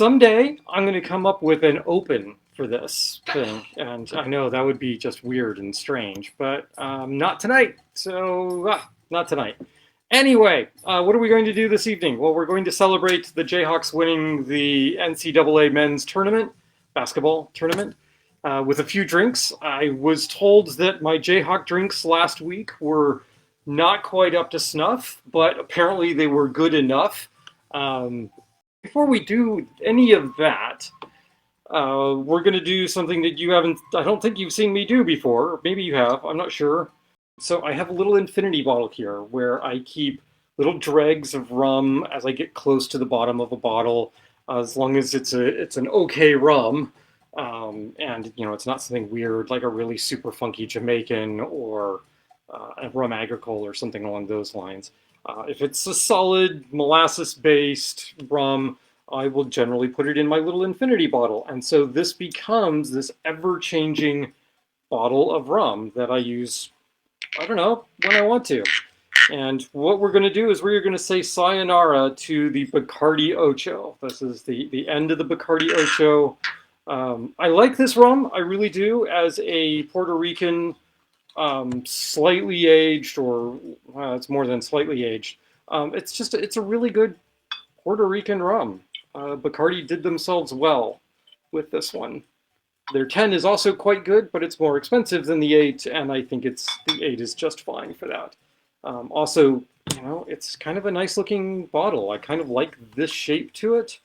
someday I'm going to come up with an open for this thing, and I know that would be just weird and strange, but not tonight. So, not tonight. Anyway, what are we going to do this evening? Well, we're going to celebrate the Jayhawks winning the NCAA men's tournament, basketball tournament, with a few drinks. I was told that my Jayhawk drinks last week were not quite up to snuff, but apparently they were good enough. Before we do any of that, we're going to do something that I don't think you've seen me do before. Maybe you have, I'm not sure. So I have a little infinity bottle here where I keep little dregs of rum as I get close to the bottom of a bottle, as long as it's an okay rum. And it's not something weird like a really super funky Jamaican or a rum agricole or something along those lines. If it's a solid molasses-based rum, I will generally put it in my little infinity bottle. And so this becomes this ever-changing bottle of rum that I use, I don't know, when I want to. And what we're going to do is we're going to say sayonara to the Bacardi Ocho. This is the end of the Bacardi Ocho. I like this rum, I really do, as a Puerto Rican slightly aged, or it's more than slightly aged. It's a really good Puerto Rican rum. Bacardi did themselves well with this one. Their 10 is also quite good, but it's more expensive than the 8, and I think the 8 is just fine for that. Also, it's kind of a nice looking bottle. I kind of like this shape to it,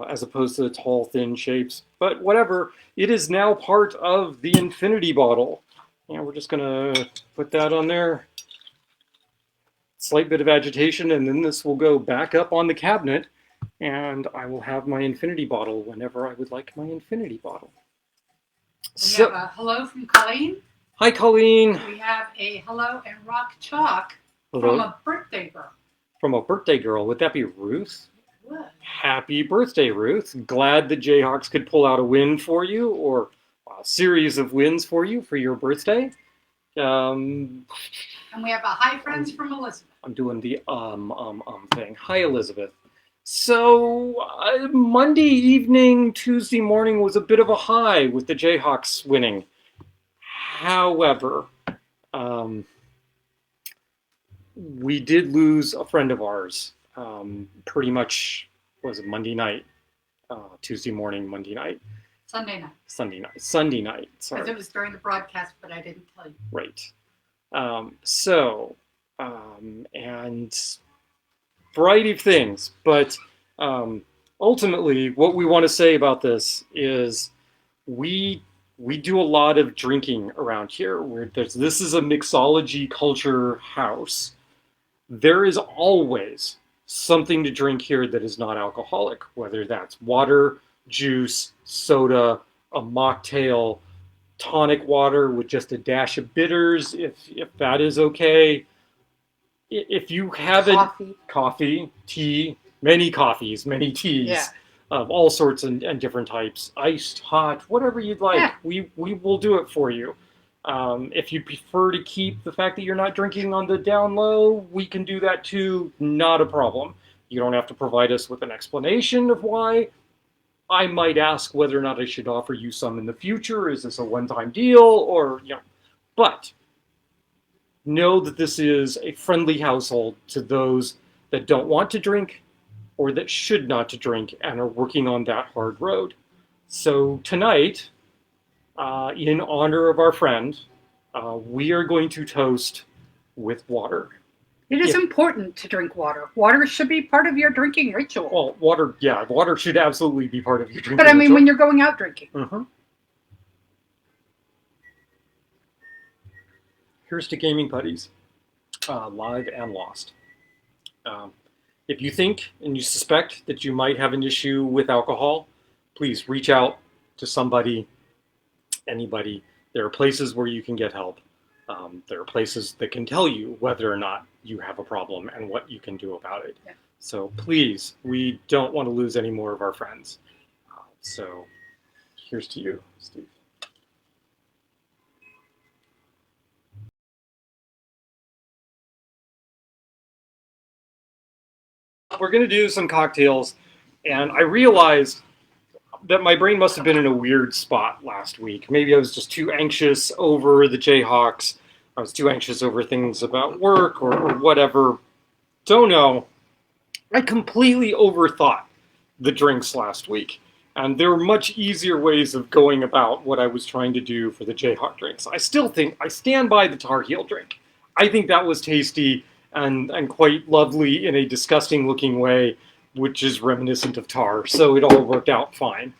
as opposed to the tall, thin shapes. But whatever, it is now part of the infinity bottle. We're just gonna put that on there. Slight bit of agitation, and then this will go back up on the cabinet, and I will have my infinity bottle whenever I would like my infinity bottle. We have a hello from Colleen. Hi, Colleen. We have a hello and rock chalk hello. From a birthday girl. From a birthday girl. Would that be Ruth? It would. Happy birthday, Ruth. Glad the Jayhawks could pull out a win for you, or a series of wins for you for your birthday. And we have a hi friends from Elizabeth. I'm doing the thing. Hi, Elizabeth. So Monday evening, Tuesday morning was a bit of a high with the Jayhawks winning. However, we did lose a friend of ours. Pretty much was it Monday night, Tuesday morning, Monday night. Sunday night. Sunday night. Sorry. Because it was during the broadcast, but I didn't tell you. Right. And variety of things, but ultimately, what we want to say about this is we do a lot of drinking around here. This is a mixology culture house. There is always something to drink here that is not alcoholic, whether that's water, juice, soda, a mocktail, tonic water with just a dash of bitters, if that is okay. If you have coffee, tea, many coffees, many teas, of all sorts and different types, iced, hot, whatever you'd like, we will do it for you. If you prefer to keep the fact that you're not drinking on the down low, we can do that too, not a problem. You don't have to provide us with an explanation of why. I might ask whether or not I should offer you some in the future. Is this a one-time deal? Or, but know that this is a friendly household to those that don't want to drink or that should not to drink and are working on that hard road. So tonight, in honor of our friend, we are going to toast with water. It is important to drink water. Water should be part of your drinking ritual. Well, water should absolutely be part of your drinking ritual. But I mean, ritual. when you're going out drinking. Mm-hmm. Here's to gaming putties, live and lost. If you think and you suspect that you might have an issue with alcohol, please reach out to somebody, anybody. There are places where you can get help. There are places that can tell you whether or not you have a problem and what you can do about it. Yeah. So please, we don't want to lose any more of our friends. So here's to you, Steve. We're going to do some cocktails, And I realized that my brain must have been in a weird spot last week. Maybe I was just too anxious over the Jayhawks. I was too anxious over things about work or whatever. Don't know. I completely overthought the drinks last week. And there were much easier ways of going about what I was trying to do for the Jayhawk drinks. I still think I stand by the Tar Heel drink. I think that was tasty and quite lovely in a disgusting looking way, which is reminiscent of tar. So it all worked out fine.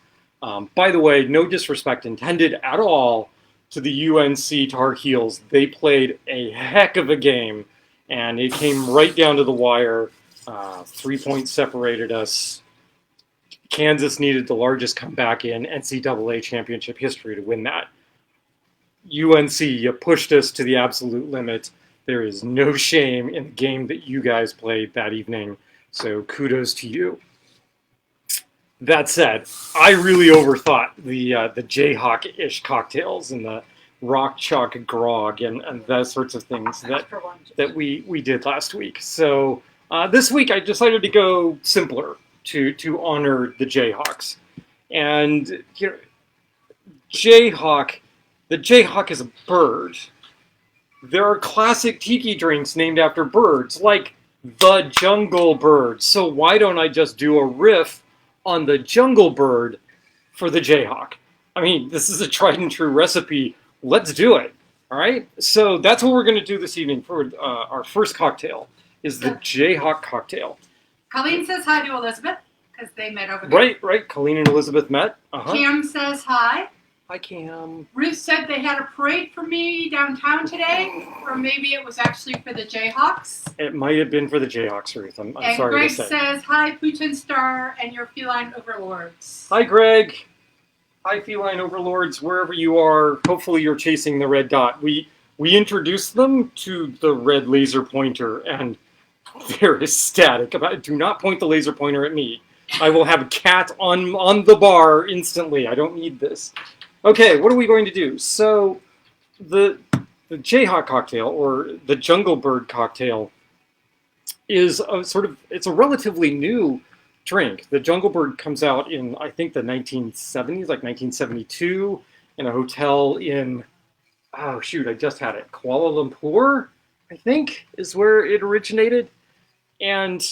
By the way, no disrespect intended at all to the UNC Tar Heels. They played a heck of a game, and it came right down to the wire. 3 points separated us. Kansas needed the largest comeback in NCAA championship history to win that. UNC, you pushed us to the absolute limit. There is no shame in the game that you guys played that evening, so kudos to you. That said, I really overthought the Jayhawk-ish cocktails and the rock chalk grog and those sorts of things that we did last week. So this week I decided to go simpler to honor the Jayhawks. And you know, the Jayhawk is a bird. There are classic tiki drinks named after birds, like the jungle bird. So why don't I just do a riff on the jungle bird for the Jayhawk? I mean, this is a tried and true recipe. Let's do it. All right. So that's what we're going to do this evening for our first cocktail. Is the Jayhawk cocktail. Colleen says hi to Elizabeth because they met over there. Right. Colleen and Elizabeth met. Cam says hi. Hi, Cam. Ruth said they had a parade for me downtown today, or maybe it was actually for the Jayhawks. It might have been for the Jayhawks, Ruth. I'm and sorry Greg to say. says, hi, Putin Star and your feline overlords. Hi, Greg. Hi, feline overlords, wherever you are. Hopefully you're chasing the red dot. We introduced them to the red laser pointer, and they're ecstatic about it. Do not point the laser pointer at me. I will have a cat on the bar instantly. I don't need this. Okay, what are we going to do? So the Jayhawk cocktail, or the Jungle Bird cocktail, is it's a relatively new drink. The Jungle Bird comes out in, I think, the 1970s, like 1972, in a hotel in, oh shoot, I just had it, Kuala Lumpur, I think, is where it originated. And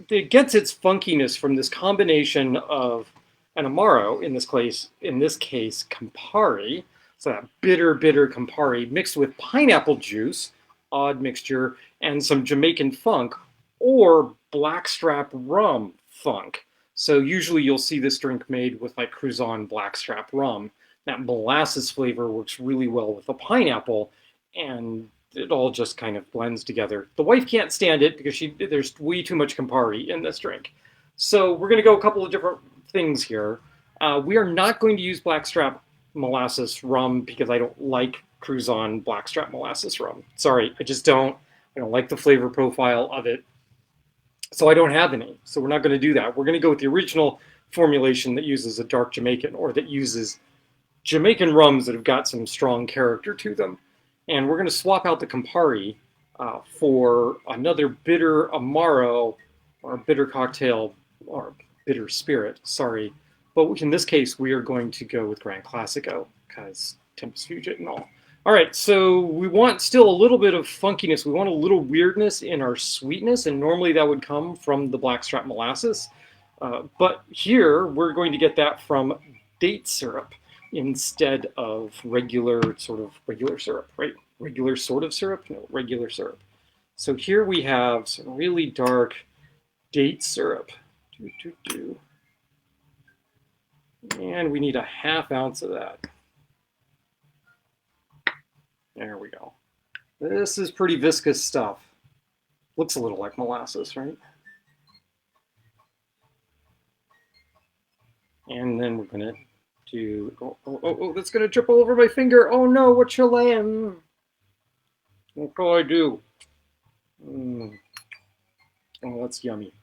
it gets its funkiness from this combination of an Amaro, in this case, Campari, so that bitter Campari mixed with pineapple juice, odd mixture, and some Jamaican funk, or blackstrap rum funk. So usually you'll see this drink made with like Cruzan blackstrap rum. That molasses flavor works really well with the pineapple, and it all just kind of blends together. The wife can't stand it because there's way too much Campari in this drink. So we're going to go a couple of different things here. We are not going to use blackstrap molasses rum because I don't like Cruzan blackstrap molasses rum. Sorry, I just don't. I don't like the flavor profile of it. So I don't have any. So we're not going to do that. We're going to go with the original formulation that uses a dark Jamaican, or that uses Jamaican rums that have got some strong character to them. And we're going to swap out the Campari for another bitter Amaro, or a bitter cocktail, or bitter spirit, sorry. But in this case, we are going to go with Grand Classico, because Tempus Fugit and all. All right, so we want still a little bit of funkiness. We want a little weirdness in our sweetness, and normally that would come from the blackstrap molasses. But here, we're going to get that from date syrup instead of regular syrup, right? Regular sort of syrup? No, regular syrup. So here we have some really dark date syrup. And we need a half ounce of that. There we go. This is pretty viscous stuff. Looks a little like molasses, right? And then we're gonna do, oh, that's gonna drip all over my finger. Oh no, what shall I am? What shall I do? Oh, that's yummy.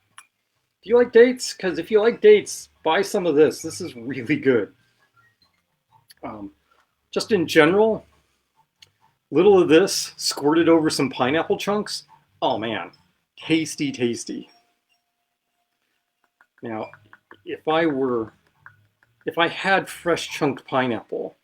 Do you like dates? Because if you like dates, buy some of this. This is really good. Just in general, little of this squirted over some pineapple chunks. Oh man, tasty, tasty. Now, if I had fresh chunked pineapple,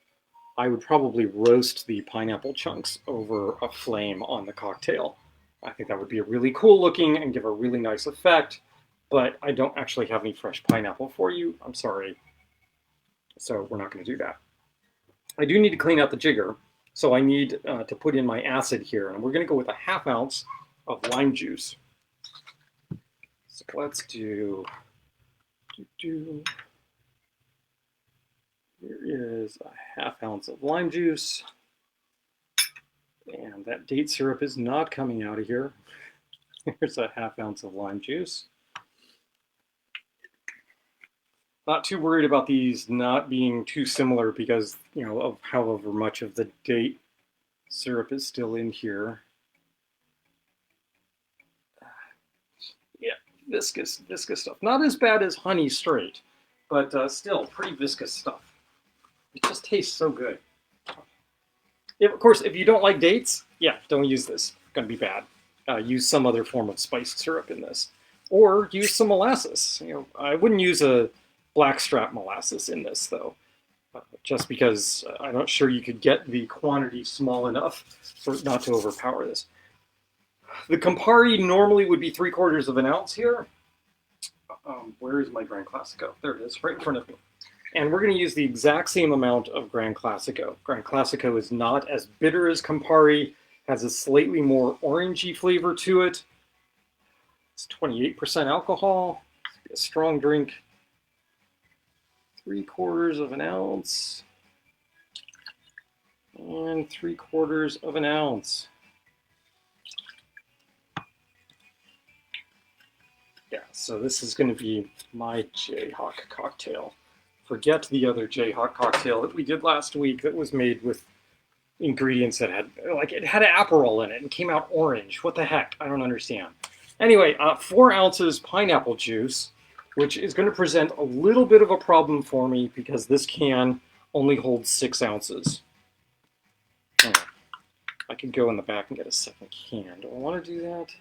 I would probably roast the pineapple chunks over a flame on the cocktail. I think that would be a really cool looking and give a really nice effect, but I don't actually have any fresh pineapple for you. I'm sorry. So we're not going to do that. I do need to clean out the jigger, so I need to put in my acid here, and we're going to go with a 1/2 ounce of lime juice. So let's do. Here is a 1/2 ounce of lime juice, and that date syrup is not coming out of here. Here's a 1/2 ounce of lime juice. Not too worried about these not being too similar because, you know, of however much of the date syrup is still in here. Yeah, viscous stuff. Not as bad as honey straight, but still pretty viscous stuff. It just tastes so good. Of course, if you don't like dates, yeah, don't use this. It's going to be bad. Use some other form of spiced syrup in this. Or use some molasses. You know, I wouldn't use a blackstrap molasses in this, though, just because I'm not sure you could get the quantity small enough for not to overpower this. The Campari normally would be 3/4 ounce here. Where is my Gran Classico? There it is, right in front of me. And we're going to use the exact same amount of Gran Classico. Gran Classico is not as bitter as Campari, has a slightly more orangey flavor to it. It's 28% alcohol. It's a strong drink. 3/4 ounce. And 3/4 ounce. Yeah, so this is going to be my Jayhawk cocktail. Forget the other Jayhawk cocktail that we did last week that was made with ingredients that had, like, it had Aperol in it and came out orange. What the heck? I don't understand. Anyway, 4 ounces pineapple juice, which is going to present a little bit of a problem for me because this can only holds 6 ounces. I could go in the back and get a second can. Do I want to do that?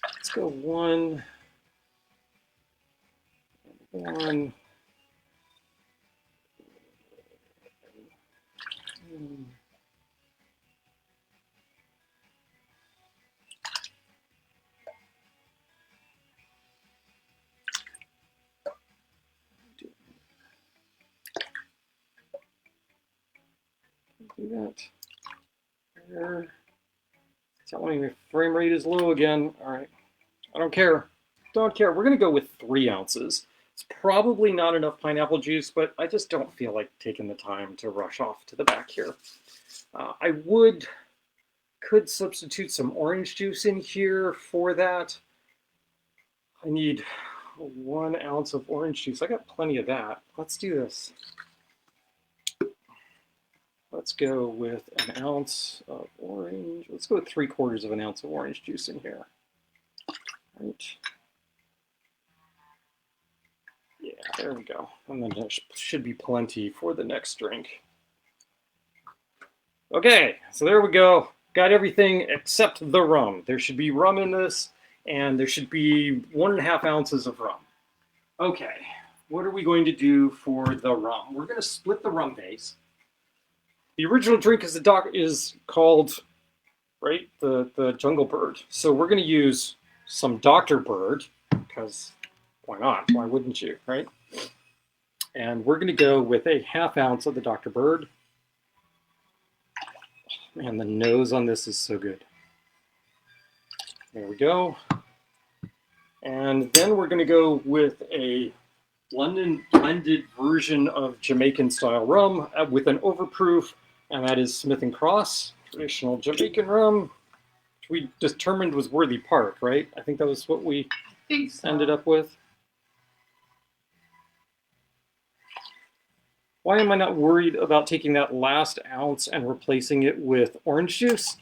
Let's go one. Do that. There. Telling me the frame rate is low again. All right. I don't care. Don't care. We're going to go with 3 ounces. It's probably not enough pineapple juice, but I just don't feel like taking the time to rush off to the back here. I could substitute some orange juice in here for that. I need 1 ounce of orange juice. I got plenty of that. Let's do this. Let's go with 1 ounce of orange. Let's go with 3/4 ounce of orange juice in here. Right. Yeah, there we go. And then there should be plenty for the next drink. Okay, so there we go. Got everything except the rum. There should be rum in this, and there should be 1.5 ounces of rum. Okay, what are we going to do for the rum? We're going to split the rum base. The original drink is called, right, the Jungle Bird. So we're going to use some Dr. Bird, because why not? Why wouldn't you, right? And we're going to go with a 1/2 ounce of the Dr. Bird. Oh, man, the nose on this is so good. There we go. And then we're going to go with a London blended version of Jamaican style rum with an overproof, and that is Smith & Cross, traditional Jamaican rum, which we determined was Worthy Park, right? I think that was what we ended up with. Why am I not worried about taking that last ounce and replacing it with orange juice?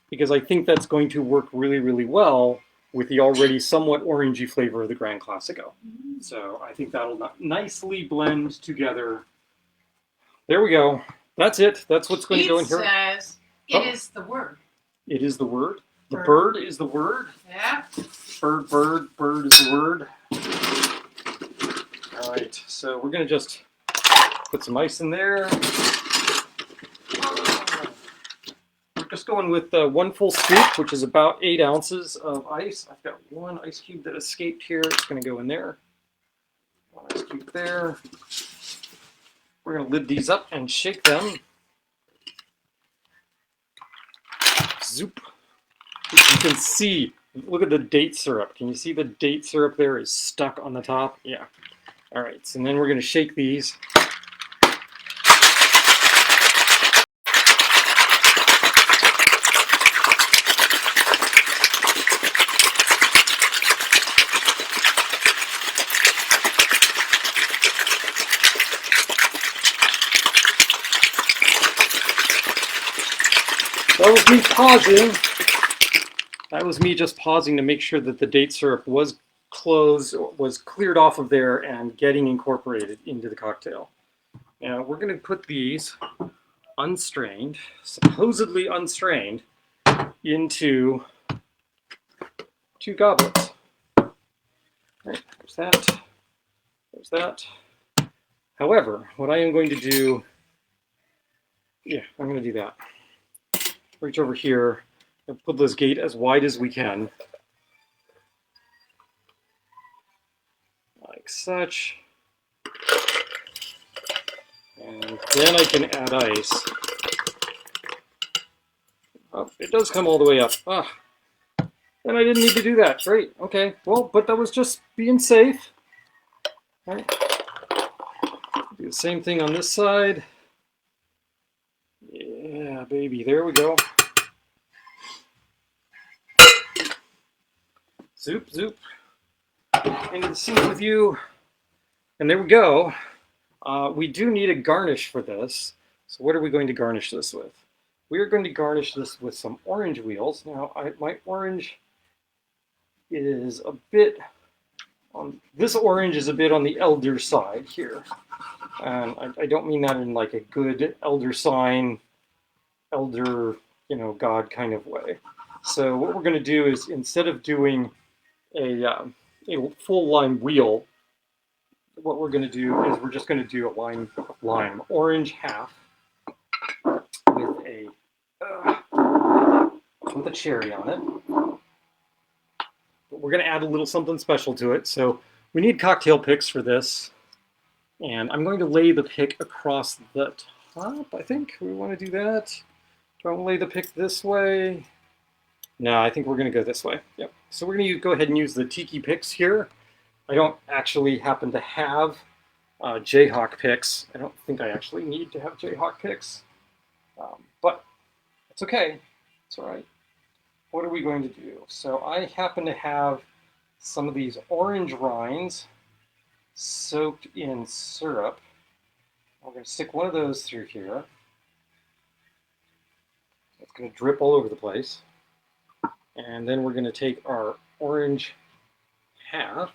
Because I think that's going to work really, really well with the already somewhat orangey flavor of the Gran Classico. So I think that'll nicely blend together. There we go. That's it. That's what's going to go in here. It says it is the word. It is the word. The bird is the word? Yeah. Bird, bird, bird is the word. All right, so we're gonna just put some ice in there. We're just going with 1 full scoop, which is about 8 ounces of ice. I've got 1 ice cube that escaped here. It's gonna go in there. 1 ice cube there. We're gonna lid these up and shake them. Zoop. You can see, look at the date syrup. Can you see the date syrup there is stuck on the top? Yeah. All right, so then we're gonna shake these. That was me pausing. That was me just pausing to make sure that the date syrup was cleared off of there and getting incorporated into the cocktail. Now we're going to put these unstrained, supposedly unstrained, into 2 goblets. All right, there's that. There's that. However, what I am going to do, I'm going to do that. Reach over here and put this gate as wide as we can. Like such. And then I can add ice. Oh, it does come all the way up. Ah, and I didn't need to do that. Great, okay. Well, but that was just being safe. All right. Do the same thing on this side. Yeah, baby, there we go. Zoop, zoop. Into the sink with you. And there we go. We do need a garnish for this. So what are we going to garnish this with? We are going to garnish this with some orange wheels. Now, my orange is a bit on, this orange is a bit on the elder side here. And I don't mean that in like a good elder sign, elder, God kind of way. So what we're going to do is, instead of doing a full line wheel, what we're going to do is we're just going to do a line of lime, orange half, with a cherry on it. But we're going to add a little something special to it. So we need cocktail picks for this. And I'm going to lay the pick across the top, I think. We want to do that. Do I want to lay the pick this way? No, I think we're going to go this way. Yep. So we're going to go ahead and use the Tiki picks here. I don't actually happen to have Jayhawk picks. I don't think I actually need to have Jayhawk picks. But it's okay. It's all right. What are we going to do? So I happen to have some of these orange rinds soaked in syrup. We're going to stick one of those through here. It's going to drip all over the place. And then we're going to take our orange half,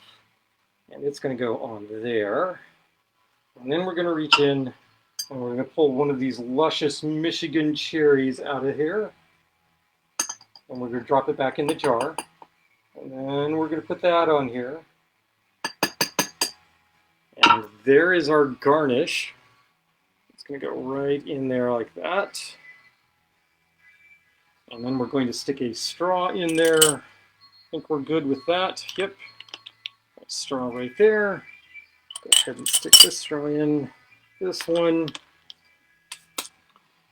and it's going to go on there. And then we're going to reach in, and we're going to pull one of these luscious Michigan cherries out of here. And we're going to drop it back in the jar. And then we're going to put that on here. And there is our garnish. It's going to go right in there like that. And then we're going to stick a straw in there. I think we're good with that. Yep. Straw right there. Go ahead and stick this straw in. This one.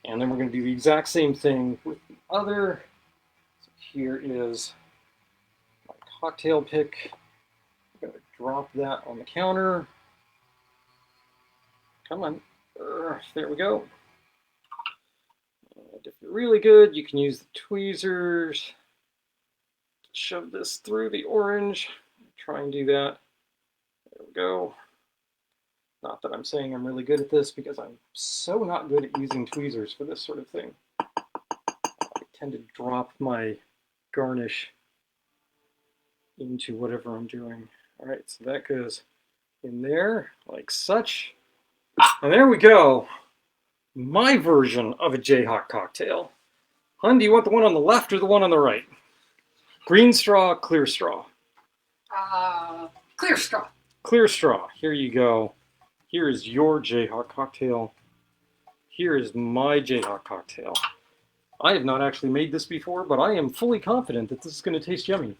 And then we're going to do the exact same thing with the other. So here is my cocktail pick. I'm going to drop that on the counter. Come on. There we go. And if you're really good, you can use the tweezers to shove this through the orange. Try and do that. There we go. Not that I'm saying I'm really good at this, because I'm so not good at using tweezers for this sort of thing. I tend to drop my garnish into whatever I'm doing. All right, so that goes in there like such. And there we go. My version of a Jayhawk cocktail. Hun, do you want the one on the left or the one on the right? Green straw, clear straw. Clear straw. Clear straw. Here you go. Here is your Jayhawk cocktail. Here is my Jayhawk cocktail. I have not actually made this before, but I am fully confident that this is going to taste yummy.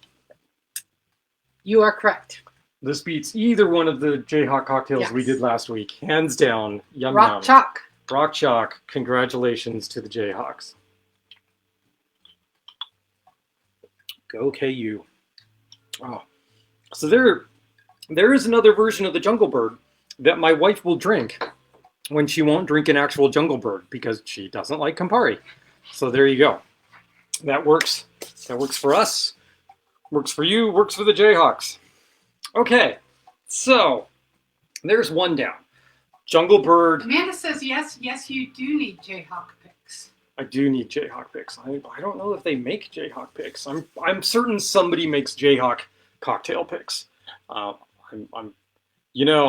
You are correct. This beats either one of the Jayhawk cocktails we did last week. Hands down. Yum Rock yum. chalk. Rock chalk. Congratulations to the Jayhawks. Go KU. Oh. So there is another version of the Jungle Bird that my wife will drink when she won't drink an actual Jungle Bird because she doesn't like Campari. So there you go. That works. That works for us. Works for you. Works for the Jayhawks. Okay. So there's one down. Jungle Bird. Amanda says yes, you do need Jayhawk picks. I do need Jayhawk picks. I don't know if they make Jayhawk picks. I'm certain somebody makes Jayhawk cocktail picks. I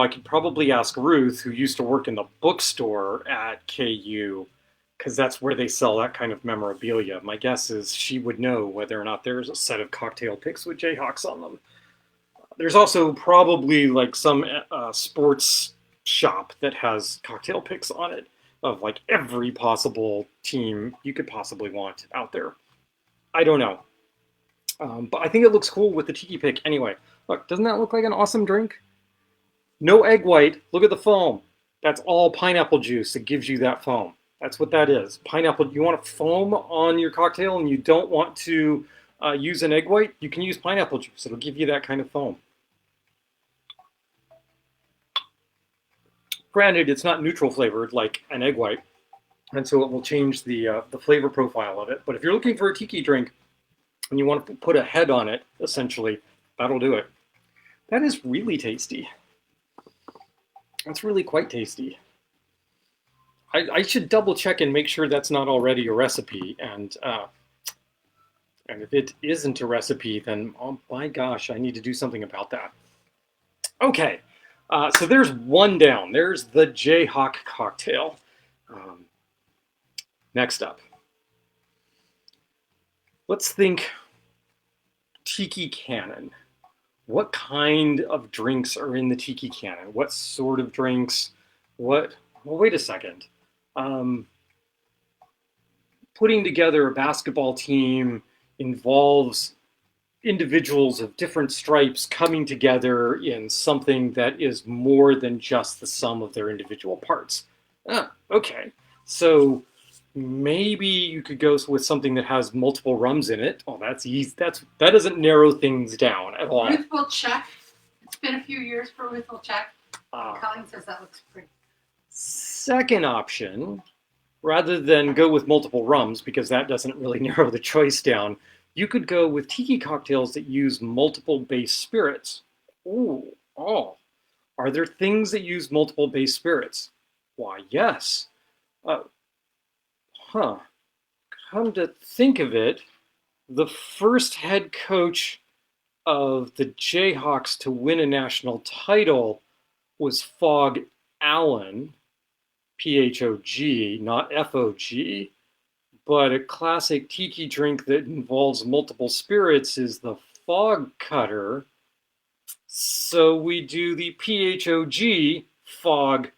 could probably ask Ruth, who used to work in the bookstore at KU, because that's where they sell that kind of memorabilia. My guess is she would know whether or not there's a set of cocktail picks with Jayhawks on them. There's also probably like some sports shop that has cocktail picks on it of like every possible team you could possibly want out there. I don't know. But I think it looks cool with the tiki pick anyway. Look, doesn't that look like an awesome drink? No egg white. Look at the foam. That's all pineapple juice that gives you that foam. That's what that is. Pineapple. You want a foam on your cocktail and you don't want to use an egg white, you can use pineapple juice. It'll give you that kind of foam. Granted, it's not neutral flavored like an egg white, and so it will change the flavor profile of it. But if you're looking for a tiki drink and you want to put a head on it, essentially, that'll do it. That is really tasty. That's really quite tasty. I should double check and make sure that's not already a recipe. And if it isn't a recipe, then oh my gosh, I need to do something about that. Okay. So there's one down. There's the Jayhawk cocktail. Next up, let's think tiki cannon. What kind of drinks are in the tiki cannon? What sort of drinks? Well, wait a second. Putting together a basketball team involves individuals of different stripes coming together in something that is more than just the sum of their individual parts. Okay. So maybe you could go with something that has multiple rums in it. Oh, that's easy. That doesn't narrow things down at all. Ruth will check. It's been a few years for Ruth will check. Colleen says that looks pretty. Second option, rather than go with multiple rums, because that doesn't really narrow the choice down, you could go with tiki cocktails that use multiple base spirits. Ooh, oh. Are there things that use multiple base spirits? Why, yes. Come to think of it, the first head coach of the Jayhawks to win a national title was Phog Allen, P-H-O-G, not F-O-G. But a classic tiki drink that involves multiple spirits is the Phog Cutter. So we do the P-H-O-G Phog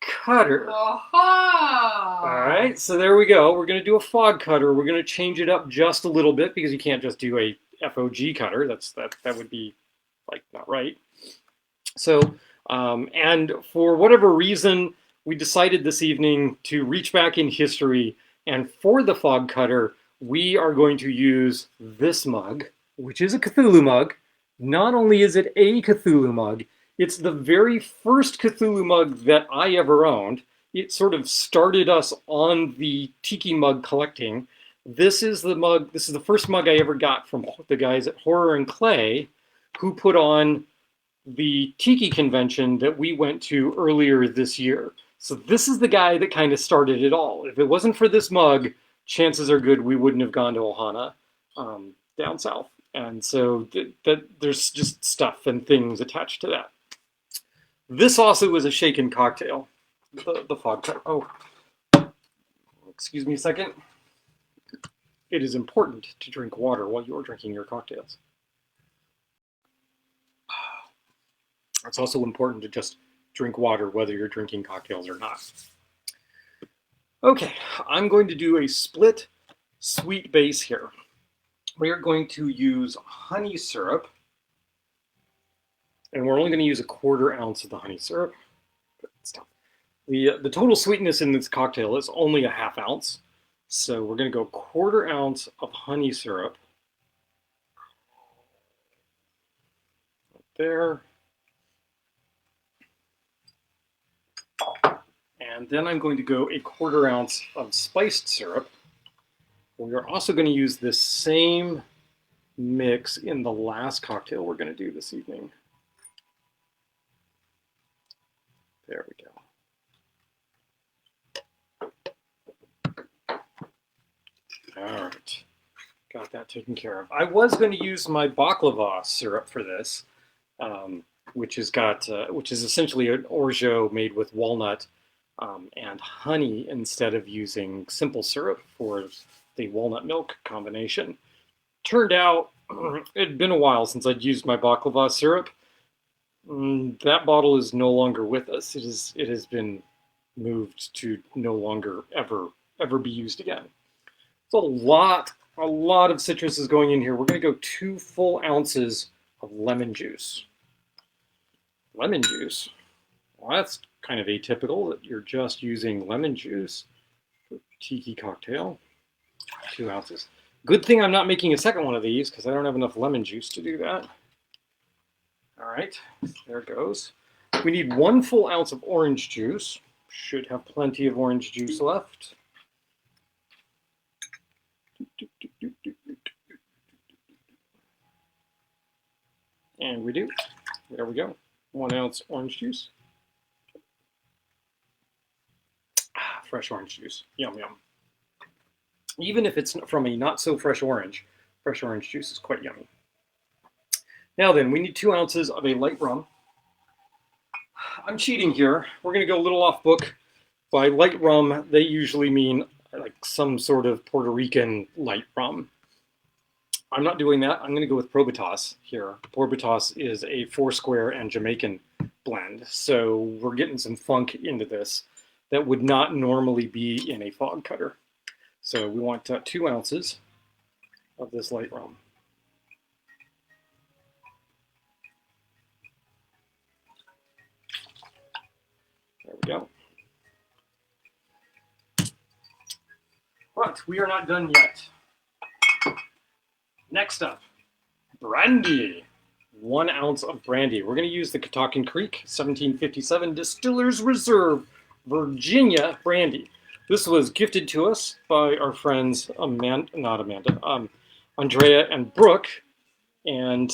Cutter. Aha! All right, so there we go. We're going to do a Phog Cutter. We're going to change it up just a little bit because you can't just do a F-O-G cutter. That would be like not right. So, and for whatever reason, we decided this evening to reach back in history. And for the Phog Cutter, we are going to use this mug, which is a Cthulhu mug. Not only is it a Cthulhu mug, it's the very first Cthulhu mug that I ever owned. It sort of started us on the tiki mug collecting. This is the mug. This is the first mug I ever got from the guys at Horror and Clay, who put on the tiki convention that we went to earlier this year. So this is the guy that kind of started it all. If it wasn't for this mug, chances are good we wouldn't have gone to Ohana down south. And so there's just stuff and things attached to that. This also is a shaken cocktail. The Phog Cutter. Oh, excuse me a second. it is important to drink water while you're drinking your cocktails. It's also important to just drink water whether you're drinking cocktails or not. Okay, I'm going to do a split sweet base here. We are going to use honey syrup, and we're only going to use a 1/4 ounce of the honey syrup. The total sweetness in this cocktail is only a 1/2 ounce, so we're going to go 1/4 ounce of honey syrup. Right there. And then I'm going to go a 1/4 ounce of spiced syrup. We are also going to use this same mix in the last cocktail we're going to do this evening. There we go. All right, got that taken care of. I was going to use my baklava syrup for this, which is essentially an orgeat made with walnut and honey instead of using simple syrup for the walnut milk combination. Turned out it had been a while since I'd used my baklava syrup. That bottle is no longer with us. It has been moved to no longer ever be used again. It's a lot of citrus is going in here. We're going to go 2 full ounces of lemon juice. Lemon juice. Well, that's kind of atypical that you're just using lemon juice for tiki cocktail. 2 ounces. Good thing I'm not making a second one of these because I don't have enough lemon juice to do that. All right, there it goes. We need 1 full ounce of orange juice. Should have plenty of orange juice left. And we do. There we go. 1 ounce orange juice. Fresh orange juice. Yum, yum. Even if it's from a not so fresh orange juice is quite yummy. Now then, we need 2 ounces of a light rum. I'm cheating here. We're going to go a little off book. By light rum, they usually mean like some sort of Puerto Rican light rum. I'm not doing that. I'm going to go with Probitas here. Probitas is a Foursquare and Jamaican blend, so we're getting some funk into this that would not normally be in a Phog cutter. So we want 2 ounces of this light rum. There we go. But we are not done yet. Next up, brandy. 1 ounce of brandy. We're going to use the Catoctin Creek 1757 Distillers Reserve Virginia brandy. This was gifted to us by our friends Andrea and Brooke. And,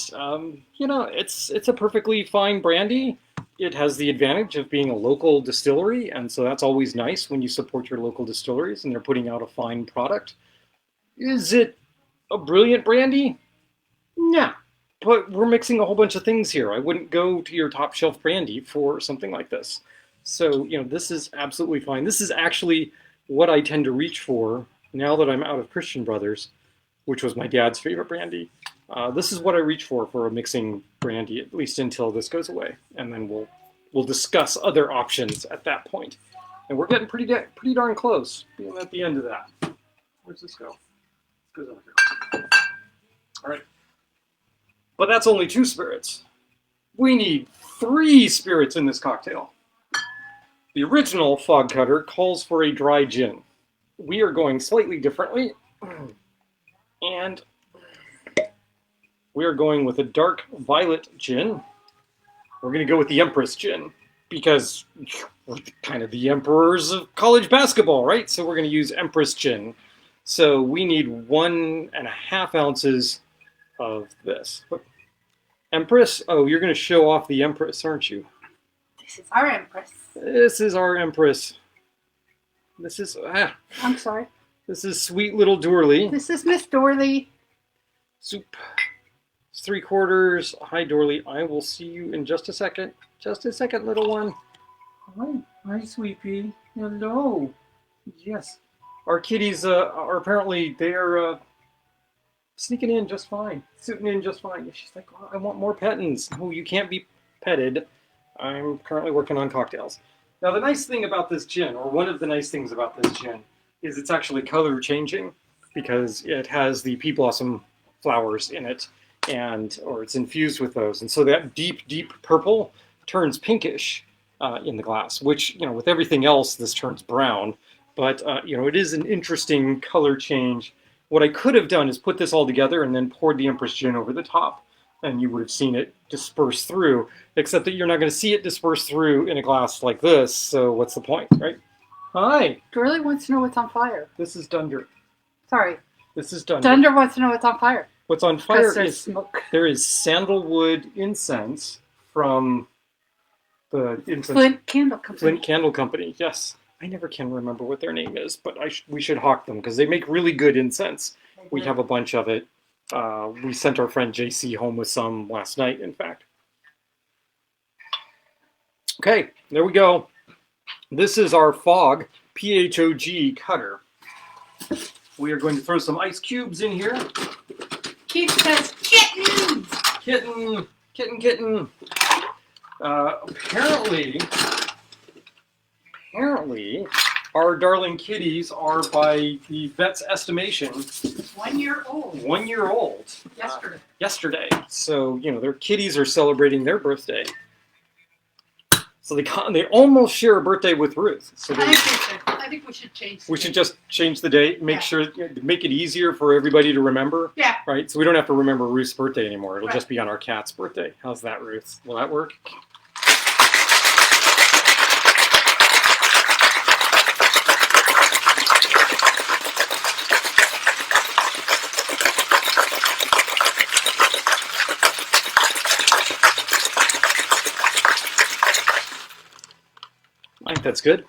you know, it's a perfectly fine brandy. It has the advantage of being a local distillery, and so that's always nice when you support your local distilleries and they're putting out a fine product. Is it a brilliant brandy? Nah, but we're mixing a whole bunch of things here. I wouldn't go to your top shelf brandy for something like this. So, you know, this is absolutely fine. This is actually what I tend to reach for now that I'm out of Christian Brothers, which was my dad's favorite brandy. This is what I reach for a mixing brandy, at least until this goes away, and then we'll discuss other options at that point. And we're getting pretty darn close, being at the end of that. Where's this go? It goes over here. All right, but that's only 2 spirits. We need 3 spirits in this cocktail. The original Phog cutter calls for a dry gin. We are going slightly differently, and we are going with a dark violet gin. We're going to go with the Empress gin because we're kind of the emperors of college basketball, right? So we're going to use Empress gin. So we need 1.5 ounces of this. Empress? Oh, you're going to show off the Empress, aren't you? This is our Empress. This is our Empress. This is... I'm sorry. This is sweet little Dorley. This is Miss Dorley. Soup. It's 3/4. Hi, Dorley. I will see you in just a second. Just a second, little one. Hi, Sweetie. Hello. Yes. Our kitties are apparently they're sneaking in just fine, suiting in just fine. She's like, well, I want more pettins. No, you can't be petted. I'm currently working on cocktails. Now, the nice thing about this gin, or one of the nice things about this gin, is it's actually color changing because it has the pea blossom flowers in it, or it's infused with those. And so that deep, deep purple turns pinkish in the glass, which, with everything else, this turns brown. But, it is an interesting color change. What I could have done is put this all together and then poured the Empress Gin over the top, and you would have seen it disperse through, except that you're not going to see it disperse through in a glass like this, so what's the point, right? Hi. Girly wants to know what's on fire. This is Dunder. Sorry. This is Dunder. Dunder wants to know what's on fire. What's on fire is smoke. There is sandalwood incense from the Flint Candle Company. Flint Candle Company, yes. I never can remember what their name is, but we should hawk them because they make really good incense. We have a bunch of it. We sent our friend JC home with some last night, in fact. Okay, there we go. This is our Phog, P-H-O-G cutter. We are going to throw some ice cubes in here. Keith says kittens. Kitten. Apparently, our darling kitties are, by the vet's estimation, 1 year old. 1 year old. Yesterday. So, their kitties are celebrating their birthday. So they almost share a birthday with Ruth. So I think we should change. We should just change the date. Make it easier for everybody to remember. Yeah. Right. So we don't have to remember Ruth's birthday anymore. It'll just be on our cat's birthday. How's that, Ruth? Will that work? I think that's good.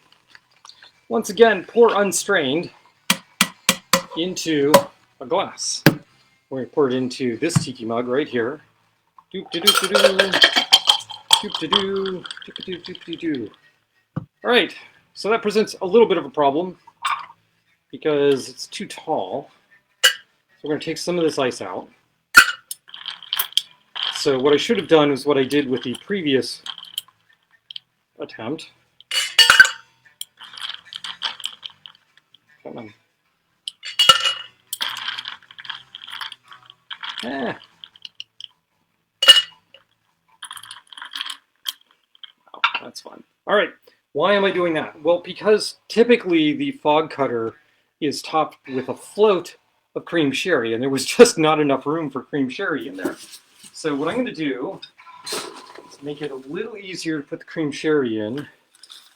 Once again, pour unstrained into a glass. We're going to pour it into this tiki mug right here. Doop-de-doop-de-doo. Doop-de-doo. Doop-de-doop-de-doo. All right, so that presents a little bit of a problem because it's too tall. So we're going to take some of this ice out. So what I should have done is what I did with the previous attempt. Come on. Oh, that's fun. All right, why am I doing that? Well, because typically the Phog cutter is topped with a float of cream sherry, and there was just not enough room for cream sherry in there. So what I'm going to do is make it a little easier to put the cream sherry in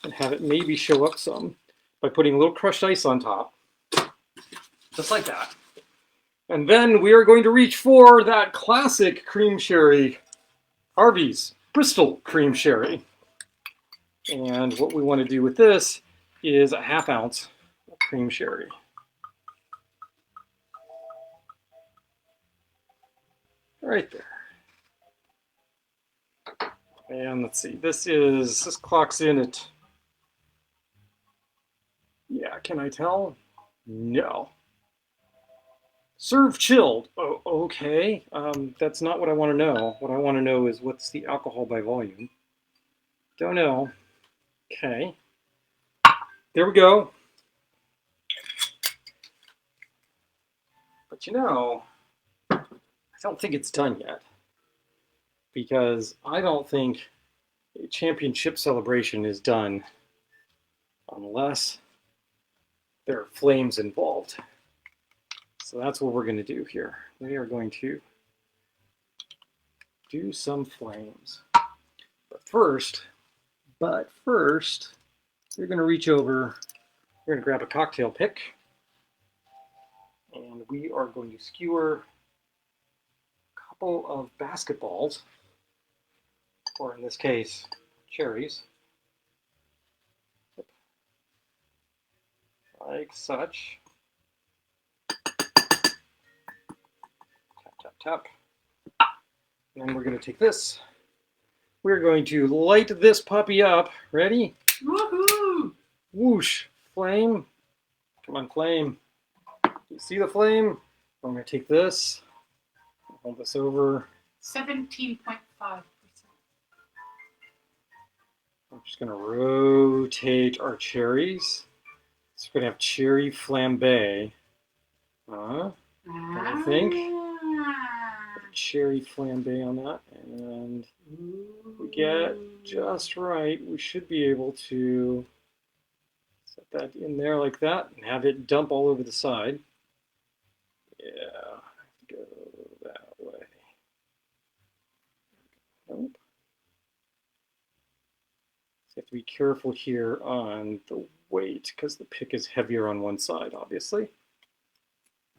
and have it maybe show up some by putting a little crushed ice on top, just like that. And then we are going to reach for that classic cream sherry, Harvey's Bristol cream sherry. And what we want to do with this is a ½ ounce of cream sherry. Right there. And let's see, this clocks in at, yeah, can I tell? No. Serve chilled. Oh, okay. That's not what I want to know. What I want to know is what's the alcohol by volume. Don't know. Okay. There we go. But I don't think it's done yet. Because I don't think a championship celebration is done unless there are flames involved. So that's what we're going to do here. We are going to do some flames. But first, we're going to reach over, we're going to grab a cocktail pick, and we are going to skewer a couple of basketballs, or in this case, cherries, like such. Tap, tap, tap. And then we're going to take this. We're going to light this puppy up. Ready? Woohoo! Whoosh. Flame. Come on, flame. You see the flame? I'm going to take this, hold this over. 17.5%. I'm just going to rotate our cherries. So we're going to have cherry flambe. What do you think? Cherry flambe on that. And if we get just right, we should be able to set that in there like that and have it dump all over the side. Yeah, go that way. Nope. So you have to be careful here on the weight because the pick is heavier on one side, obviously.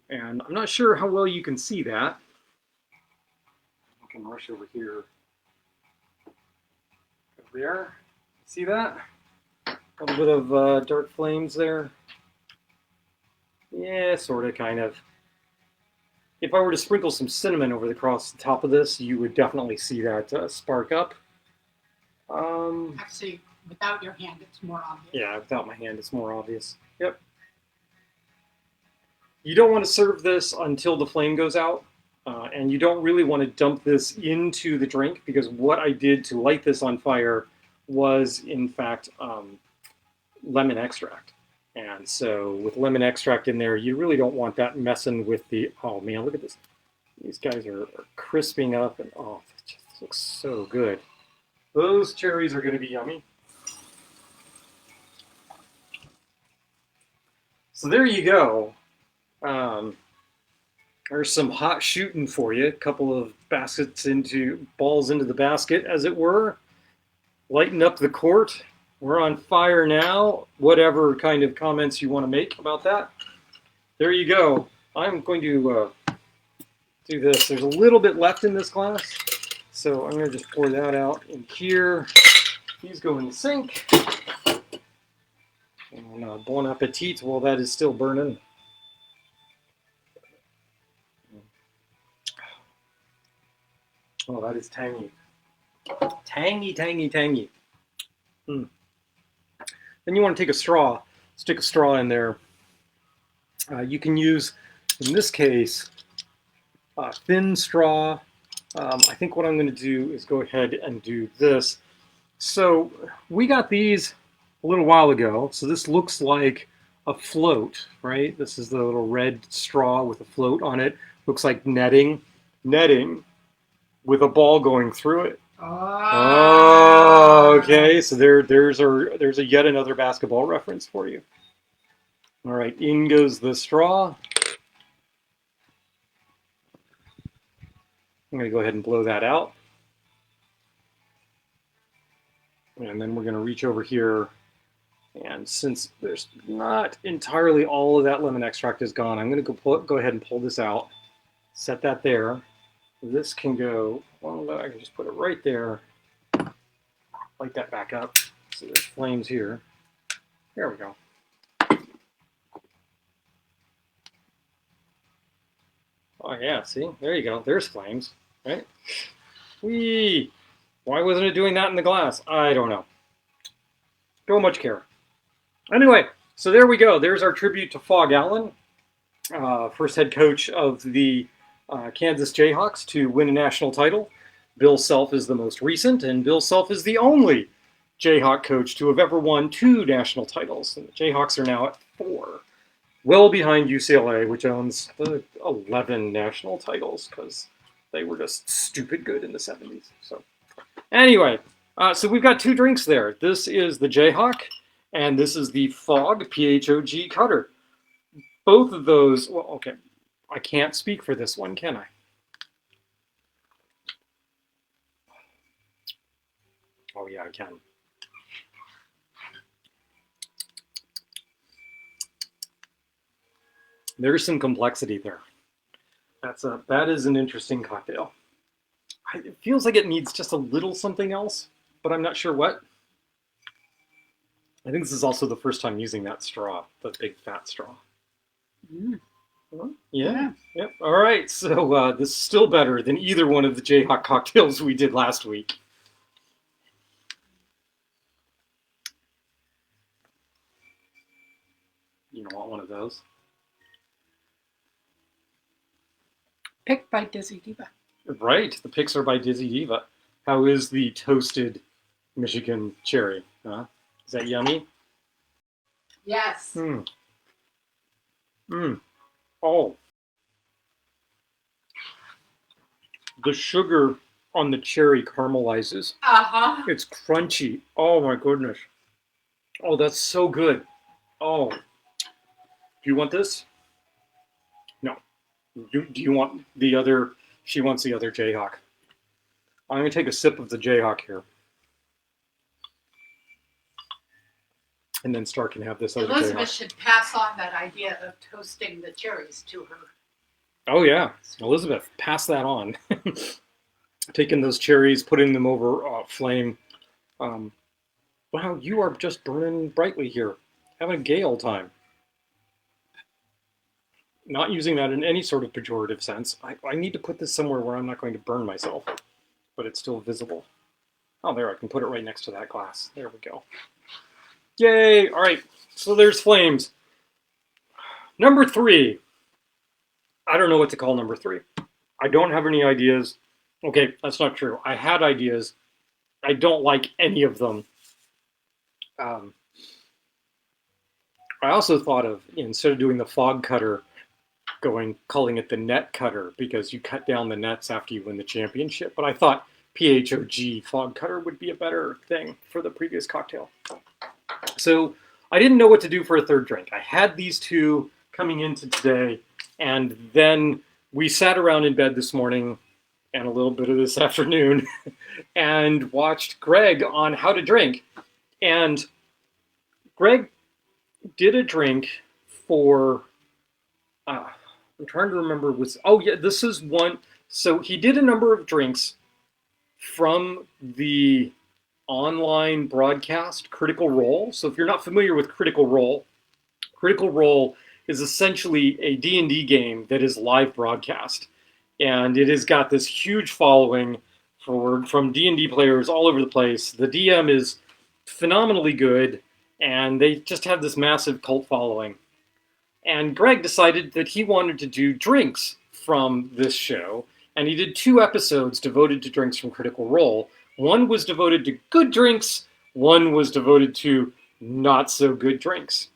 And I'm not sure how well you can see that. I can rush over here. Over there. See that? A little bit of dark flames there. Yeah, sort of, kind of. If I were to sprinkle some cinnamon over across the top of this, you would definitely see that spark up. Actually, without your hand, it's more obvious. Yeah, without my hand, it's more obvious. Yep. You don't want to serve this until the flame goes out, and you don't really want to dump this into the drink because what I did to light this on fire was, in fact, lemon extract. And so with lemon extract in there, you really don't want that messing with the, oh man, look at this. These guys are crisping up, and oh, it just looks so good. Those cherries are going to be yummy. So there you go. There's some hot shooting for you. A couple of balls into the basket, as it were. Lighten up the court. We're on fire now. Whatever kind of comments you want to make about that. There you go. I'm going to do this. There's a little bit left in this glass, so I'm going to just pour that out in here. These go in the sink. And bon appetit while that is still burning. Oh, that is tangy. Tangy, tangy, tangy. Then you want to take a straw, stick a straw in there. You can use, in this case, thin straw. I think what I'm going to do is go ahead and do this. So we got these a little while ago. So this looks like a float, right? This is the little red straw with a float on it. Looks like netting with a ball going through it. Oh, okay. So there's a yet another basketball reference for you. All right, in goes the straw. I'm going to go ahead and blow that out. And then we're going to reach over here. And since there's not entirely all of that lemon extract is gone, I'm going to go ahead and pull this out. Set that there. This can go, well, I can just put it right there. Light that back up. So there's flames here. There we go. Oh yeah, see? There you go. There's flames, right? Whee! Why wasn't it doing that in the glass? I don't know. Don't much care. Anyway, so there we go. There's our tribute to Phog Allen, first head coach of the Kansas Jayhawks to win a national title. Bill Self is the most recent, and Bill Self is the only Jayhawk coach to have ever won 2 national titles. And the Jayhawks are now at 4. Well behind UCLA, which owns the 11 national titles because they were just stupid good in the 70s. So anyway, so we've got 2 drinks there. This is the Jayhawk, and this is the Phog, P-H-O-G cutter. Both of those, well, okay, I can't speak for this one, can I? Oh yeah, I can. There's some complexity there. That is an interesting cocktail. It feels like it needs just a little something else, but I'm not sure what. I think this is also the first time using that straw, the big fat straw. Yeah. Yep. All right. So this is still better than either one of the Jayhawk cocktails we did last week. You don't want one of those? Picked by Dizzy Diva. Right, the picks are by Dizzy Diva. How is the toasted Michigan cherry? Huh? Is that yummy? Yes. Mmm. Mmm. Oh, the sugar on the cherry caramelizes. Uh-huh. It's crunchy. Oh my goodness. Oh, that's so good. Oh, do you want this? No. Do you want the other? She wants the other Jayhawk. I'm going to take a sip of the Jayhawk here. And then Star can have this other Elizabeth Jayhawk. should pass on that idea of toasting the cherries to her. Oh, yeah. Elizabeth, pass that on. Taking those cherries, putting them over flame. Wow, you are just burning brightly here. Having a gay old time. Not using that in any sort of pejorative sense. I need to put this somewhere where I'm not going to burn myself, but it's still visible. Oh, there, I can put it right next to that glass. There we go. Yay! All right, so there's flames. Number 3. I don't know what to call number 3. I don't have any ideas. Okay, that's not true. I had ideas. I don't like any of them. I also thought of, instead of doing the Phog cutter, calling it the net cutter, because you cut down the nets after you win the championship. But I thought PHOG Phog cutter would be a better thing for the previous cocktail. So I didn't know what to do for a third drink. I had these two coming into today, and then we sat around in bed this morning and a little bit of this afternoon and watched Greg on how to drink. And Greg did a drink for, I'm trying to remember, this is one. So he did a number of drinks from the online broadcast Critical Role. So if you're not familiar with Critical Role is essentially a D&D game that is live broadcast. And it has got this huge following from D&D players all over the place. The DM is phenomenally good, and they just have this massive cult following. And Greg decided that he wanted to do drinks from this show, and he did 2 episodes devoted to drinks from Critical Role. One was devoted to good drinks, one was devoted to not so good drinks.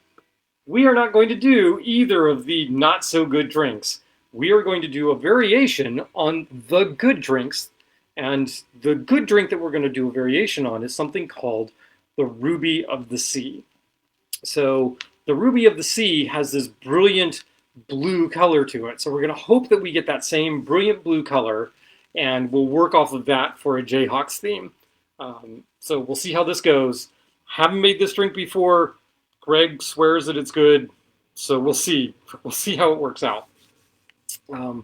We are not going to do either of the not so good drinks. We are going to do a variation on the good drinks, and the good drink that we're going to do a variation on is something called the Ruby of the Sea. So the Ruby of the Sea has this brilliant blue color to it. So we're going to hope that we get that same brilliant blue color, and we'll work off of that for a Jayhawks theme. So we'll see how this goes. Haven't made this drink before. Greg swears that it's good, so we'll see. We'll see how it works out. Oh,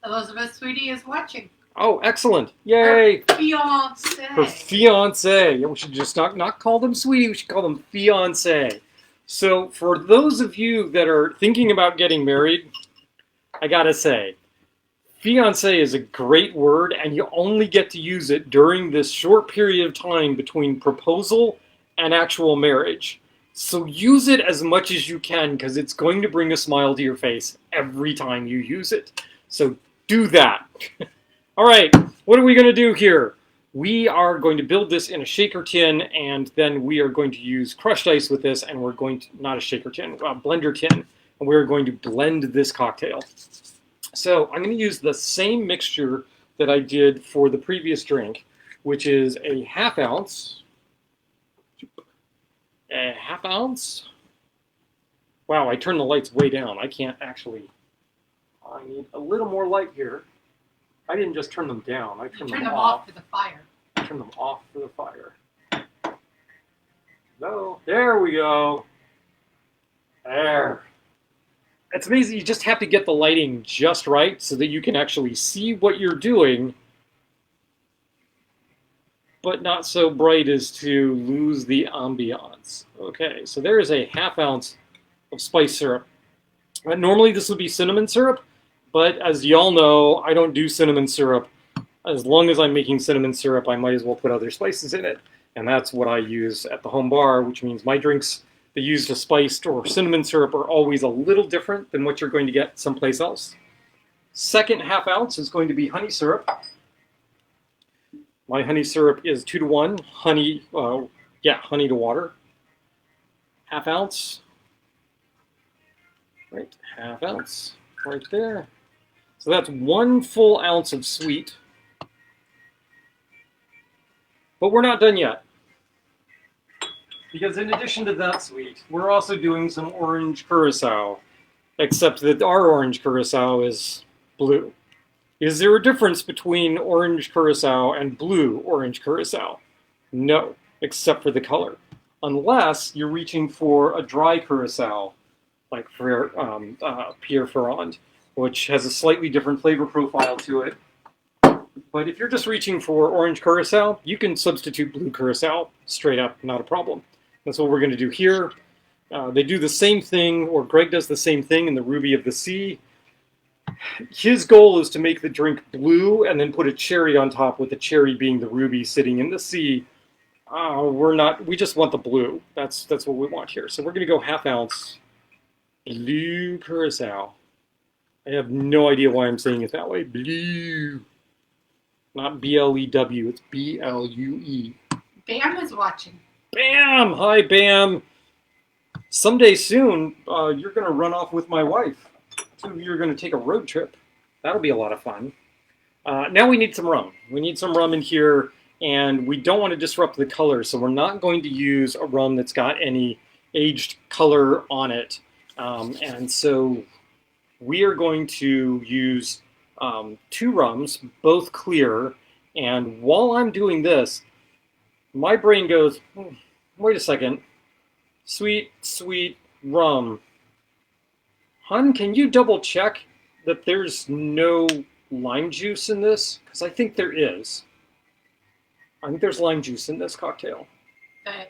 Elizabeth Sweetie is watching. Oh, excellent. Yay. Her fiance. Her fiance. Yeah, we should just not call them sweetie. We should call them fiance. So for those of you that are thinking about getting married, I gotta say, fiance is a great word, and you only get to use it during this short period of time between proposal and actual marriage. So use it as much as you can, because it's going to bring a smile to your face every time you use it. So do that. All right, what are we going to do here? We are going to build this in a shaker tin, and then we are going to use crushed ice with this, and we're going to, not a shaker tin, a blender tin, and we're going to blend this cocktail. So I'm going to use the same mixture that I did for the previous drink, which is a half ounce. Wow, I turned the lights way down. I can't actually, I need a little more light here. I didn't just turn them down. I turned them off for the fire. I turned them off for the fire. No, there we go. There. It's amazing. You just have to get the lighting just right so that you can actually see what you're doing, but not so bright as to lose the ambiance. Okay, so there is a half ounce of spice syrup. Normally this would be cinnamon syrup, but as y'all know, I don't do cinnamon syrup. As long as I'm making cinnamon syrup, I might as well put other spices in it. And that's what I use at the home bar, which means my drinks that use a spiced or cinnamon syrup are always a little different than what you're going to get someplace else. Second half ounce is going to be honey syrup. My honey syrup is 2 to 1. Honey to water. Half ounce. Right, half ounce right there. So that's 1 full ounce of sweet. But we're not done yet. Because in addition to that sweet, we're also doing some orange curacao. Except that our orange curacao is blue. Is there a difference between orange curacao and blue orange curacao? No, except for the color. Unless you're reaching for a dry curacao, like for Pierre Ferrand, which has a slightly different flavor profile to it. But if you're just reaching for orange curacao, you can substitute blue curacao straight up, not a problem. That's what we're going to do here. They do the same thing, or Greg does the same thing in the Ruby of the Sea. His goal is to make the drink blue and then put a cherry on top, with the cherry being the ruby sitting in the sea. We just want the blue. That's what we want here. So we're going to go half ounce blue curacao. I have no idea why I'm saying it that way. Blue. Not B-L-E-W, it's B-L-U-E. Bam is watching. Bam! Hi, Bam. Someday soon, you're going to run off with my wife. Two of you are going to take a road trip. That'll be a lot of fun. Now we need some rum. We need some rum in here, and we don't want to disrupt the color, so we're not going to use a rum that's got any aged color on it. And so we are going to use 2 rums, both clear, and while I'm doing this, my brain goes, wait a second, sweet, sweet rum. Hun, can you double check that there's no lime juice in this? Because I think there is. I think there's lime juice in this cocktail. Okay.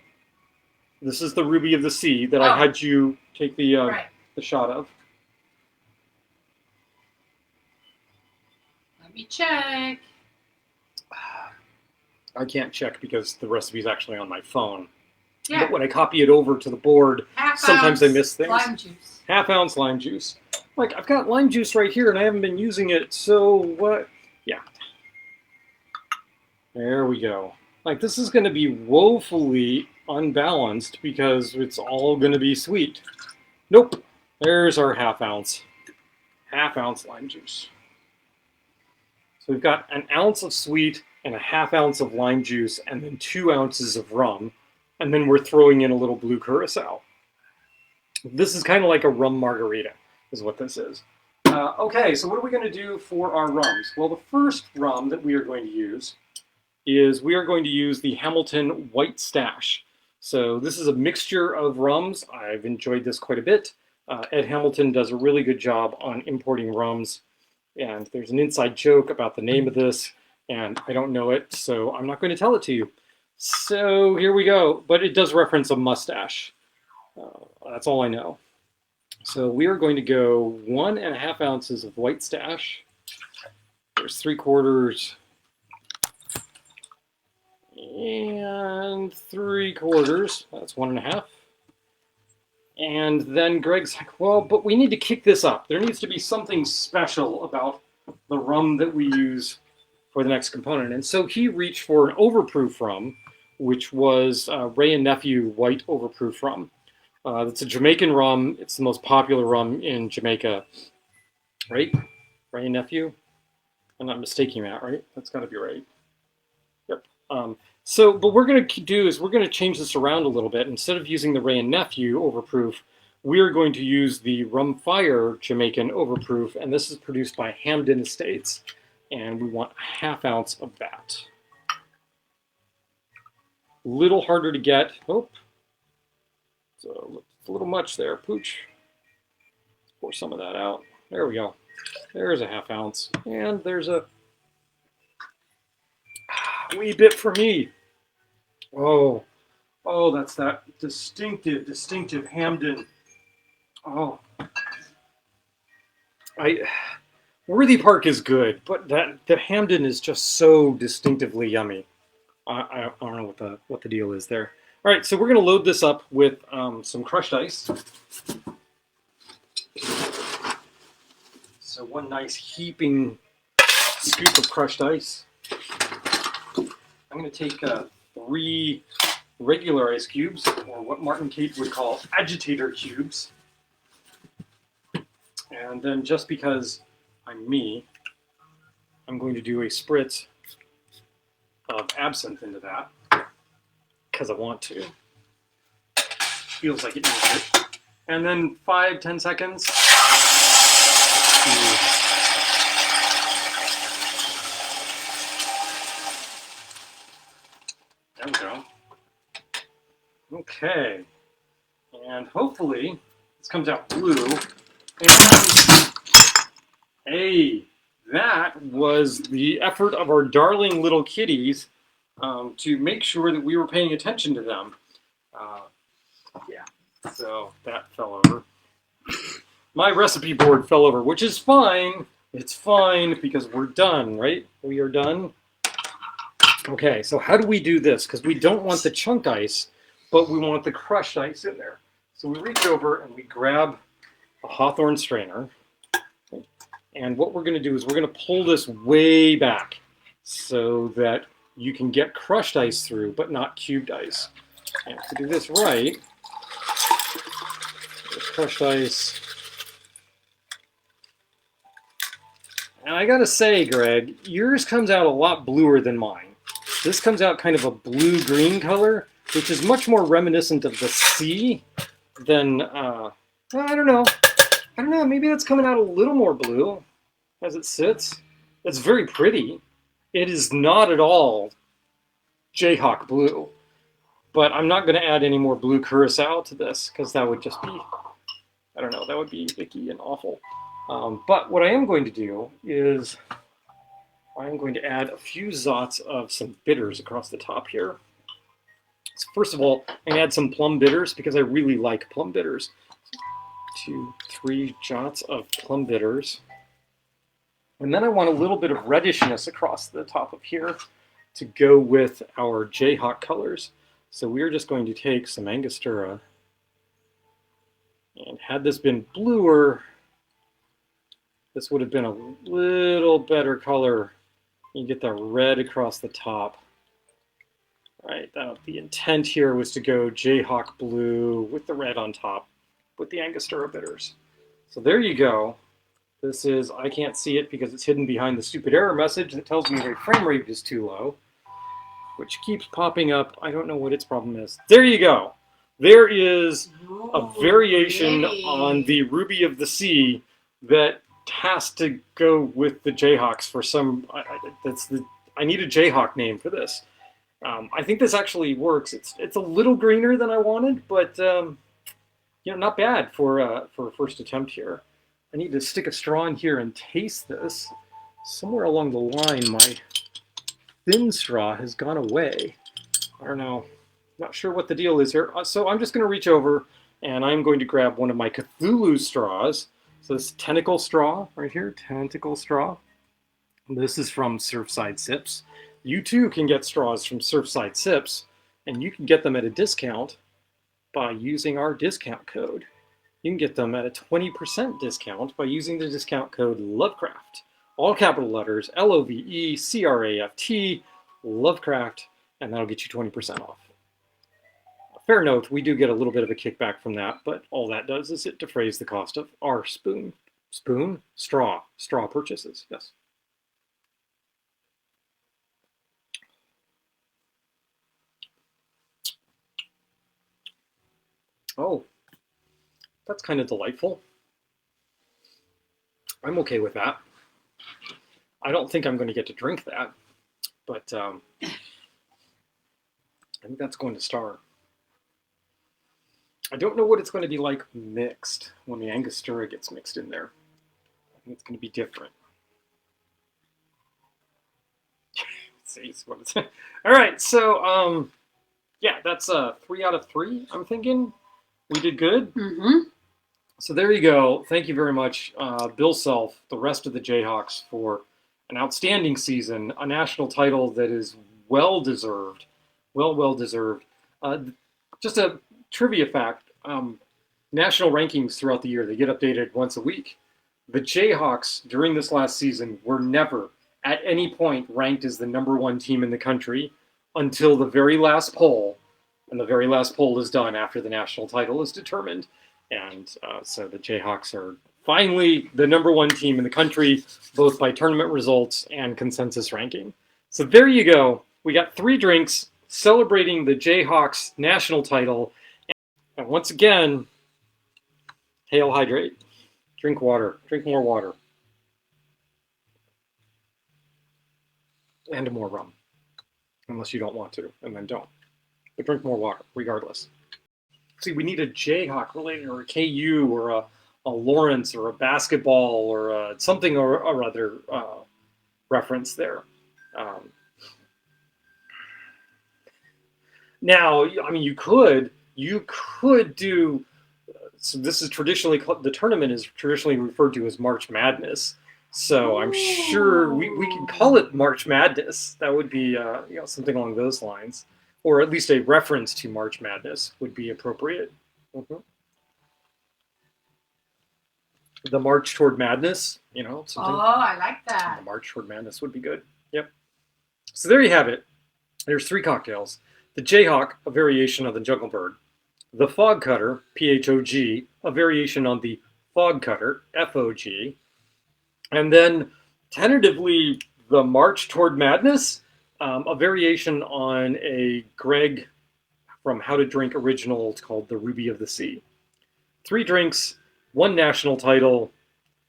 This is the Ruby of the Sea that I had you take the shot of. Let me check. I can't check because the recipe's actually on my phone. Yeah. But when I copy it over to the board, sometimes I miss things. Lime juice. Half ounce lime juice. Like, I've got lime juice right here and I haven't been using it, so what? Yeah. There we go. Like, this is going to be woefully unbalanced because it's all going to be sweet. Nope. There's our half ounce. Half ounce lime juice. So we've got an ounce of sweet and a half ounce of lime juice and then 2 ounces of rum. And then we're throwing in a little blue curacao. This is kind of like a rum margarita, is what this is. Okay, so what are we going to do for our rums? Well, the first rum that we are going to use is we are going to use the Hamilton White Stash. So this is a mixture of rums. I've enjoyed this quite a bit. Ed Hamilton does a really good job on importing rums. And there's an inside joke about the name of this, and I don't know it, so I'm not going to tell it to you. So here we go, but it does reference a mustache. That's all I know. So we are going to go 1.5 ounces of White Stash. There's 3/4 and 3/4. That's 1.5. And then Greg's like, well, but we need to kick this up. There needs to be something special about the rum that we use for the next component. And so he reached for an overproof rum, which was Ray and Nephew White Overproof Rum. It's a Jamaican rum. It's the most popular rum in Jamaica. Right? Ray and Nephew? I'm not mistaking that, right? That's got to be right. Yep. So, but what we're going to do is we're going to change this around a little bit. Instead of using the Ray and Nephew Overproof, we're going to use the Rum Fire Jamaican Overproof, and this is produced by Hamden Estates. And we want 1/2 ounce of that. Little harder to get. Oh, so it's a little much there, Pooch. Let's pour some of that out. There we go. There's a 1/2 ounce, and there's a wee bit for me. Oh, that's that distinctive Hamden. Oh, Worthy Park is good, but the Hamden is just so distinctively yummy. I don't know what the deal is there. All right, so we're going to load this up with some crushed ice. So one nice heaping scoop of crushed ice. I'm going to take 3 regular ice cubes, or what Martin Kate would call agitator cubes. And then just because I'm me, I'm going to do a spritz of absinthe into that because I want to. Feels like it needs it. And then 5-10 seconds. There we go. Okay. And hopefully this comes out blue. And hey, that was the effort of our darling little kitties to make sure that we were paying attention to them. Yeah, so that fell over. My recipe board fell over, which is fine. It's fine because we're done, right? We are done. Okay, so how do we do this? Because we don't want the chunk ice, but we want the crushed ice in there. So we reach over and we grab a Hawthorne strainer. And what we're going to do is we're going to pull this way back so that you can get crushed ice through, but not cubed ice. And to do this right, there's crushed ice. And I got to say, Greg, yours comes out a lot bluer than mine. This comes out kind of a blue-green color, which is much more reminiscent of the sea than, well, I don't know. I don't know, maybe that's coming out a little more blue as it sits. It's very pretty. It is not at all Jayhawk blue. But I'm not going to add any more blue curacao to this because that would just be, I don't know, that would be icky and awful. But what I am going to do is I'm going to add a few zots of some bitters across the top here. So first of all, I'm going to add some plum bitters because I really like plum bitters. 2, 3 shots of plum bitters. And then I want a little bit of reddishness across the top of here to go with our Jayhawk colors. So we're just going to take some Angostura, and had this been bluer, this would have been a little better color. You get that red across the top. Right, the intent here was to go Jayhawk blue with the red on top with the Angostura bitters. So there you go. This is, I can't see it because it's hidden behind the stupid error message that tells me the frame rate is too low, which keeps popping up. I don't know what its problem is. There you go. There is a variation on the Ruby of the Sea that has to go with the Jayhawks for some. I need a Jayhawk name for this. I think this actually works. It's a little greener than I wanted, but not bad for a first attempt here. I need to stick a straw in here and taste this. Somewhere along the line, my thin straw has gone away. I don't know. Not sure what the deal is here. So I'm just going to reach over and I'm going to grab one of my Cthulhu straws. So this tentacle straw right here, tentacle straw. This is from Surfside Sips. You too can get straws from Surfside Sips, and you can get them at a discount by using our discount code. You can get them at a 20% discount by using the discount code Lovecraft. All capital letters, LOVECRAFT, Lovecraft, and that'll get you 20% off. Fair note, we do get a little bit of a kickback from that, but all that does is it defrays the cost of our straw purchases, yes. Oh, that's kind of delightful. I'm okay with that. I don't think I'm going to get to drink that, but I think that's going to star. I don't know what it's going to be like mixed when the Angostura gets mixed in there. I think it's going to be different. See what it's. All right, so yeah, that's 3 out of 3. I'm thinking we did good. Mm-hmm. So there you go. Thank you very much, Bill Self, the rest of the Jayhawks, for an outstanding season, a national title that is well deserved, well deserved. Just a trivia fact: national rankings throughout the year, they get updated once a week. The Jayhawks during this last season were never at any point ranked as the number one team in the country until the very last poll. And the very last poll is done after the national title is determined. And so the Jayhawks are finally the number one team in the country, both by tournament results and consensus ranking. So there you go. We got 3 drinks celebrating the Jayhawks national title. And once again, hail, hydrate. Drink water. Drink more water. And more rum. Unless you don't want to, and then don't. But drink more water, regardless. See, we need a Jayhawk related, or a KU, or a Lawrence, or a basketball, or something or other reference there. Now, I mean, you could do. So this is traditionally the tournament is traditionally referred to as March Madness. So I'm sure we can call it March Madness. That would be something along those lines, or at least a reference to March Madness would be appropriate. Mm-hmm. The March Toward Madness, something. Oh, I like that. The March Toward Madness would be good. Yep. So there you have it. There's 3 cocktails. The Jayhawk, a variation of the Jungle Bird. The Phog Cutter, Phog, a variation on the Fog Cutter, Fog. And then, tentatively, the March Toward Madness, a variation on a Greg from How to Drink original. It's called the Ruby of the Sea. 3 drinks, 1 national title.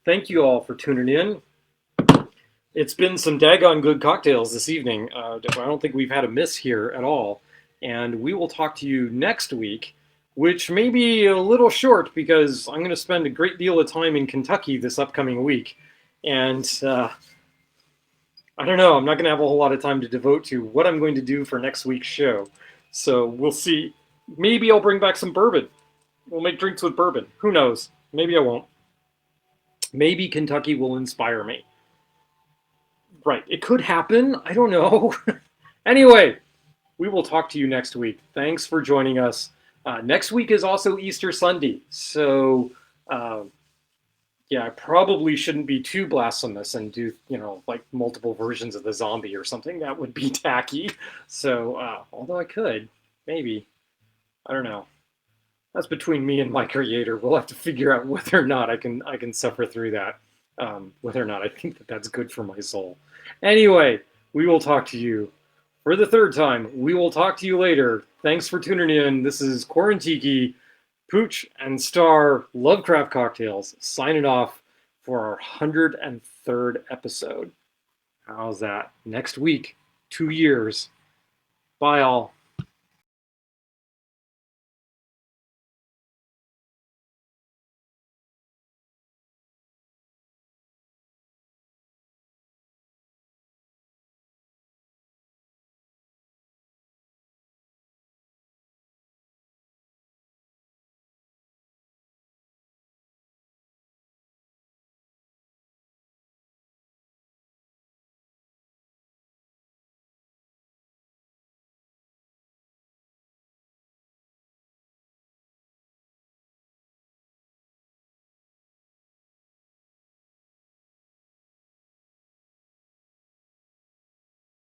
Thank you all for tuning in. It's been some daggone good cocktails this evening. I don't think we've had a miss here at all. And we will talk to you next week, which may be a little short because I'm going to spend a great deal of time in Kentucky this upcoming week. And I don't know, I'm not going to have a whole lot of time to devote to what I'm going to do for next week's show. So we'll see. Maybe I'll bring back some bourbon. We'll make drinks with bourbon. Who knows? Maybe I won't. Maybe Kentucky will inspire me. Right, it could happen. I don't know. Anyway, we will talk to you next week. Thanks for joining us. Next week is also Easter Sunday. So, I probably shouldn't be too blasphemous and do, like multiple versions of the zombie or something. That would be tacky. So, although I could, maybe. I don't know. That's between me and my creator. We'll have to figure out whether or not I can suffer through that. Whether or not I think that that's good for my soul. Anyway, we will talk to you for the 3rd time. We will talk to you later. Thanks for tuning in. This is Quarantiki, Pooch, and Star Lovecraft Cocktails signing off for our 103rd episode. How's that? Next week, 2 years. Bye, all.